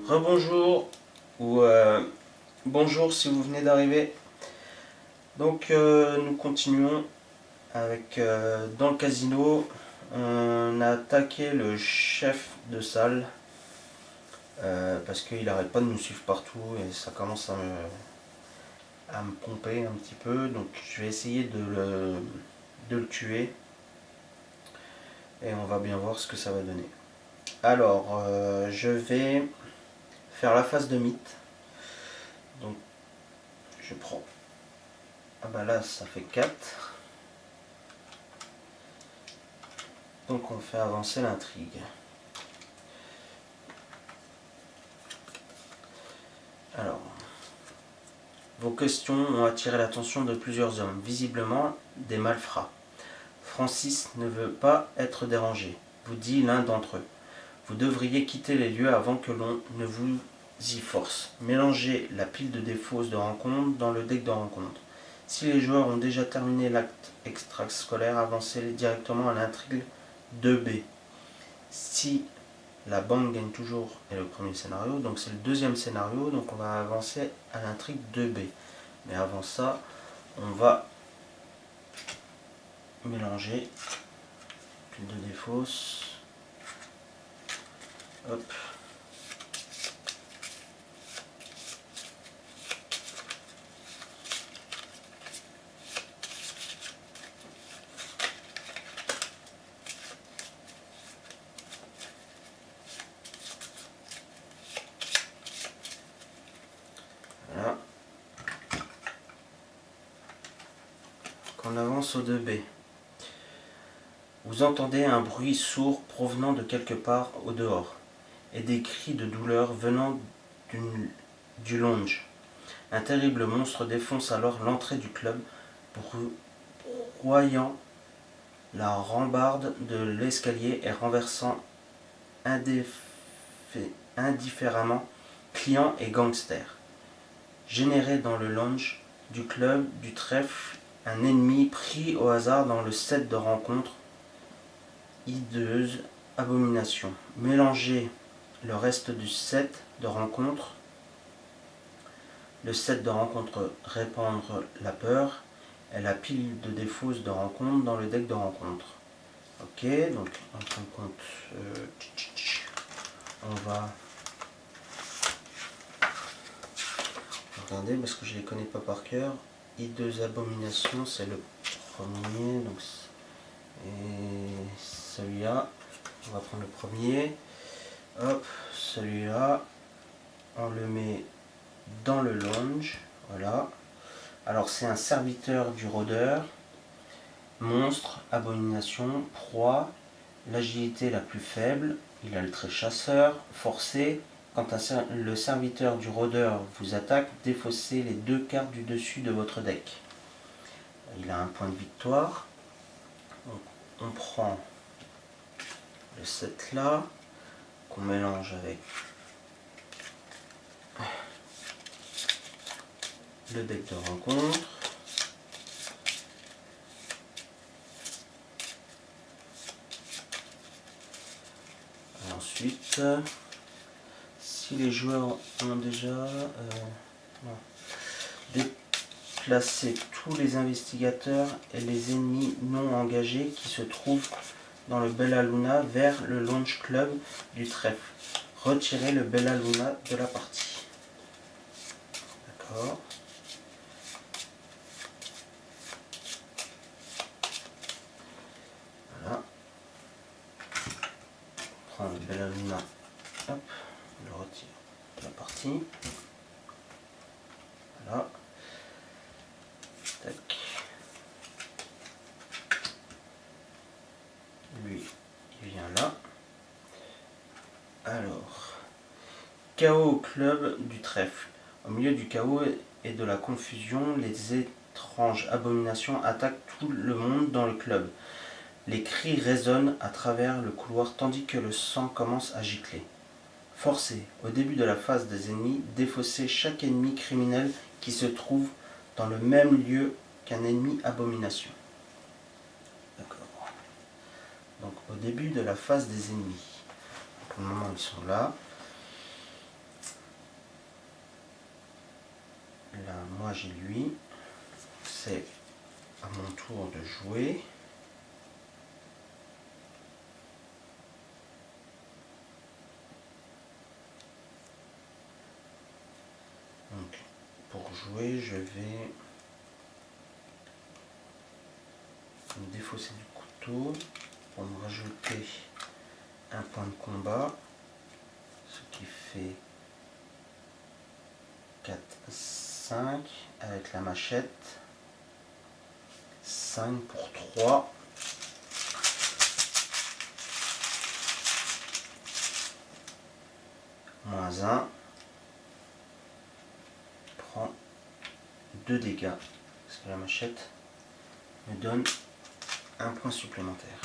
Rebonjour ou bonjour si vous venez d'arriver. Donc nous continuons avec dans le casino. On a attaqué le chef de salle parce qu'il n'arrête pas de nous suivre partout et ça commence à me pomper un petit peu. Donc je vais essayer de le tuer et on va bien voir ce que ça va donner. Alors je vais faire la phase de mythe. Donc je prends. Ah bah là ça fait 4. Donc on fait avancer l'intrigue. Alors, vos questions ont attiré l'attention de plusieurs hommes, visiblement des malfrats. Francis ne veut pas être dérangé, vous dit l'un d'entre eux. Vous devriez quitter les lieux avant que l'on ne vous y force. Mélangez la pile de défausses de rencontre dans le deck de rencontre. Si les joueurs ont déjà terminé l'acte extrascolaire, avancez directement à l'intrigue 2B. Si la banque gagne toujours est le premier scénario, donc c'est le deuxième scénario, donc on va avancer à l'intrigue 2B. Mais avant ça, on va mélanger pile de défausse. Hop. Voilà. On avance au 2B. Vous entendez un bruit sourd provenant de quelque part au dehors, et des cris de douleur venant du lounge. Un terrible monstre défonce alors l'entrée du club, broyant la rambarde de l'escalier et renversant indifféremment clients et gangsters. Généré dans le lounge du club du trèfle, un ennemi pris au hasard dans le set de rencontre hideuse abomination. Mélangez le reste du set de rencontre. Le set de rencontre répandre la peur et la pile de défausses de rencontre dans le deck de rencontre. Ok, donc en fin de compte, on va regarder parce que je les connais pas par cœur. Hideuse abomination, c'est le premier, donc et celui-là, on va prendre le premier. Hop, celui-là, on le met dans le lounge. Voilà. Alors c'est un serviteur du rôdeur. Monstre, abomination, proie, l'agilité la plus faible. Il a le trait chasseur, forcé. Quand le serviteur du rôdeur vous attaque, défaussez les 2 cartes du dessus de votre deck. Il a un point de victoire. Donc, on prend le set là, qu'on mélange avec le deck de rencontre. Et ensuite, si les joueurs ont déjà déplacé tous les investigateurs et les ennemis non engagés qui se trouvent dans le Bella Luna vers le Launch Club du trèfle. Retirez le Bella Luna de la partie. D'accord. Voilà. On prend le Bella Luna. Hop. On le retire de la partie. Voilà. Tac. Lui, il vient là. Alors, chaos au club du trèfle. Au milieu du chaos et de la confusion, les étranges abominations attaquent tout le monde dans le club. Les cris résonnent à travers le couloir tandis que le sang commence à gicler. Forcez, au début de la phase des ennemis, défausser chaque ennemi criminel qui se trouve dans le même lieu qu'un ennemi abomination. D'accord. Donc au début de la phase des ennemis. Pour le moment ils sont là. Là, moi j'ai lui. C'est à mon tour de jouer. Donc, pour jouer, je vais me défausser du couteau pour me rajouter un point de combat, ce qui fait 4, 5 avec la machette, 5 pour 3, moins 1, prend 2 dégâts, parce que la machette me donne un point supplémentaire.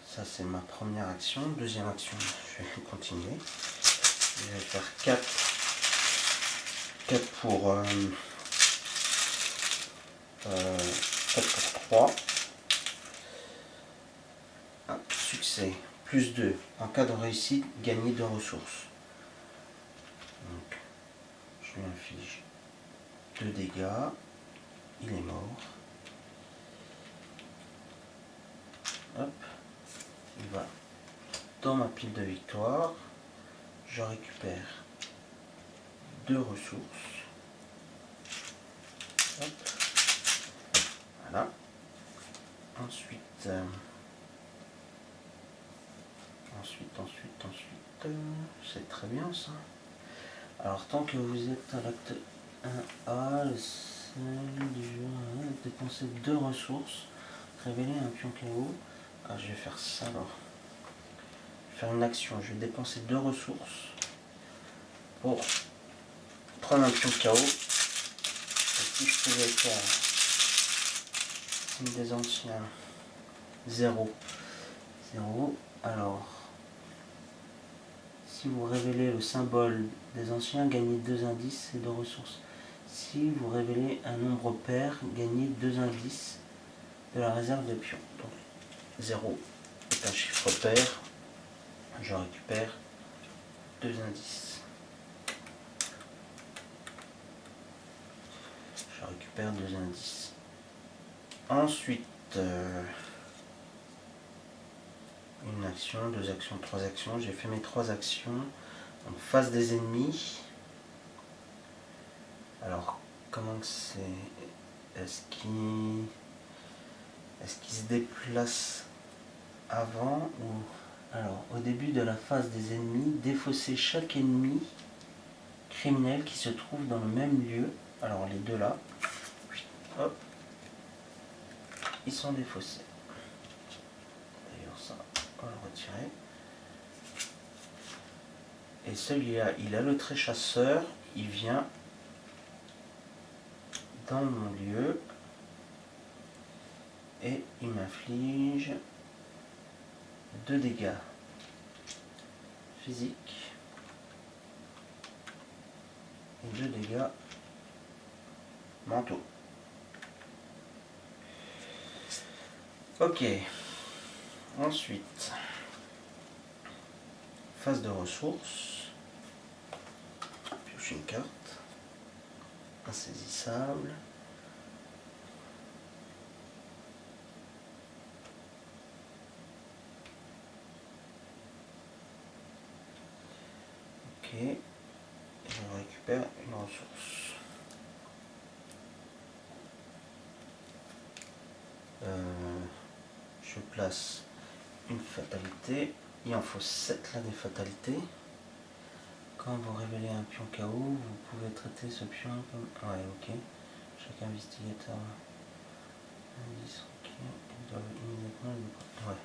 Ça c'est ma première action. Deuxième action, je vais continuer. Je vais faire 4 pour 3. Ah, succès, plus 2. En cas de réussite, gagner 2 ressources. Donc, je lui inflige 2 dégâts. Il est mort. Hop. Il va dans ma pile de victoire. Je récupère 2 ressources. Hop. Voilà. Ensuite, c'est très bien ça. Alors tant que vous êtes à l'acte 1A, le seul du jeu, dépenser 2 ressources, révéler un pion KO. Ah, je vais faire ça alors. Je vais faire une action, je vais dépenser 2 ressources pour prendre un pion KO. Et si je pouvais faire signe des anciens 0, alors si vous révélez le symbole des anciens, gagnez 2 indices et 2 ressources. Si vous révélez un nombre pair, gagnez 2 indices de la réserve de pions. Donc 0 est un chiffre pair, je récupère 2 indices. Je récupère 2 indices. Ensuite, une action, 2 actions, 3 actions. J'ai fait mes 3 actions en face des ennemis. Alors, comment c'est? Est-ce qu'il se déplace avant ou... Alors, au début de la phase des ennemis, défausser chaque ennemi criminel qui se trouve dans le même lieu. Alors, les deux là, hop, ils sont défaussés. D'ailleurs, ça, on va le retirer. Et celui-là, il a le trait chasseur, il vient dans mon lieu et il m'inflige 2 dégâts physiques et 2 dégâts mentaux. Ok. Ensuite, phase de ressources. Pioche une carte. Insaisissable. Ok. Et je récupère une ressource. Je place une fatalité. Il en faut 7 là des fatalités. Quand vous révélez un pion KO, vous pouvez traiter ce pion comme... Ouais, ok. Chaque investigateur... Indice, ok. Ils doivent immédiatement... Ouais.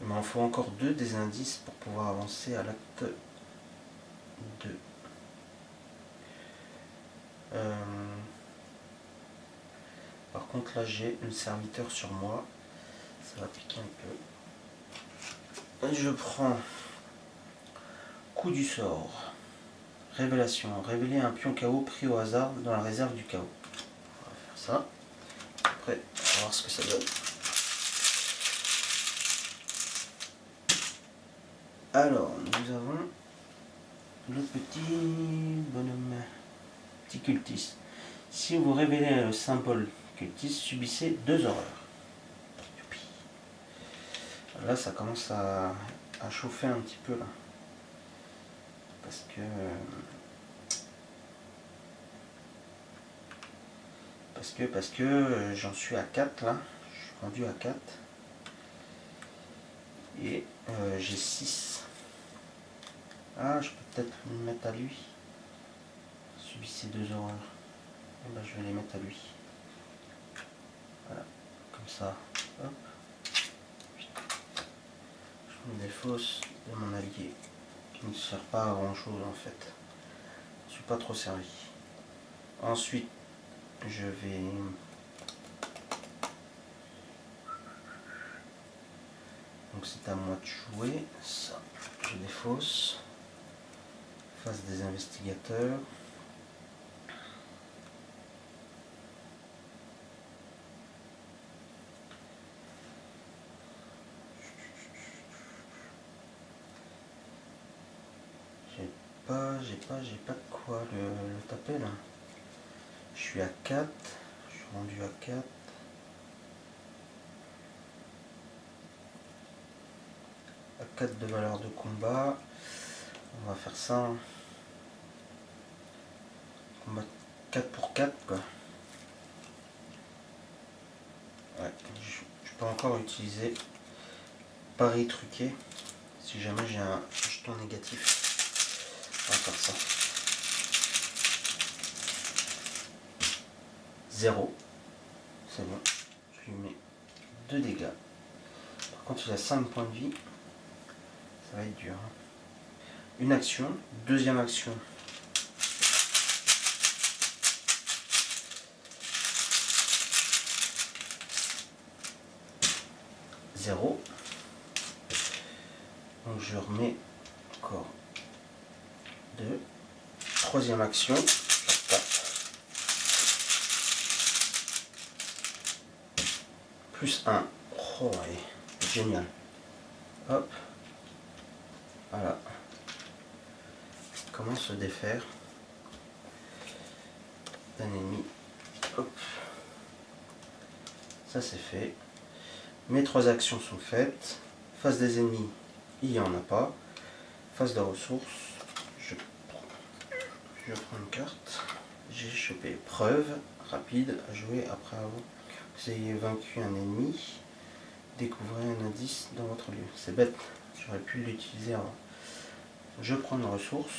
Il m'en faut encore 2 des indices pour pouvoir avancer à l'acte 2. Par contre là j'ai le serviteur sur moi. Ça va piquer un peu. Et je prends coup du sort. Révélation. Révéler un pion KO pris au hasard dans la réserve du chaos. On va faire ça. Après, on va voir ce que ça donne. Alors, nous avons le petit bonhomme petit cultiste. Si vous révélez le symbole cultiste, subissez 2 horreurs. Là, ça commence à chauffer un petit peu là. Parce que j'en suis à 4 là. Je suis rendu à 4. Et j'ai 6. Ah, je peux peut-être le mettre à lui. Subissez 2 horreurs. Et ben, je vais les mettre à lui. Voilà, comme ça. Hop. Je me défausse de mon allié qui ne sert pas à grand chose en fait. Je ne suis pas trop servi. Ensuite, je vais donc c'est à moi de jouer. Ça, je défausse. Face des investigateurs. J'ai pas de quoi le taper là. Je suis à 4. Je suis rendu à 4. À 4 de valeur de combat. On va faire ça. Combat 4 pour 4 quoi. Ouais, je peux encore utiliser pari truqué. Si jamais j'ai un jeton négatif. On va faire ça. 0. C'est bon. Je lui mets 2 dégâts. Par contre, il a 5 points de vie. Ça va être dur. Une action. Deuxième action. Zéro. Donc je remets encore 2. Troisième action. Je tape. Plus 1. Oh ouais. Génial. Hop. Voilà. Comment se défaire d'un ennemi. Hop. Ça c'est fait. Mes 3 actions sont faites. Face des ennemis, il n'y en a pas. Face de ressources, je prends une carte. J'ai chopé preuve rapide à jouer après avoir vous ayez vaincu un ennemi. Découvrez un indice dans votre lieu. C'est bête, j'aurais pu l'utiliser avant. Je prends une ressource.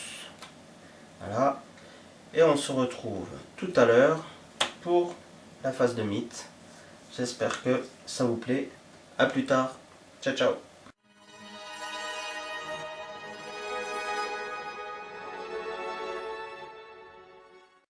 Voilà. Et on se retrouve tout à l'heure pour la phase de mythe. J'espère que ça vous plaît. A plus tard. Ciao ciao.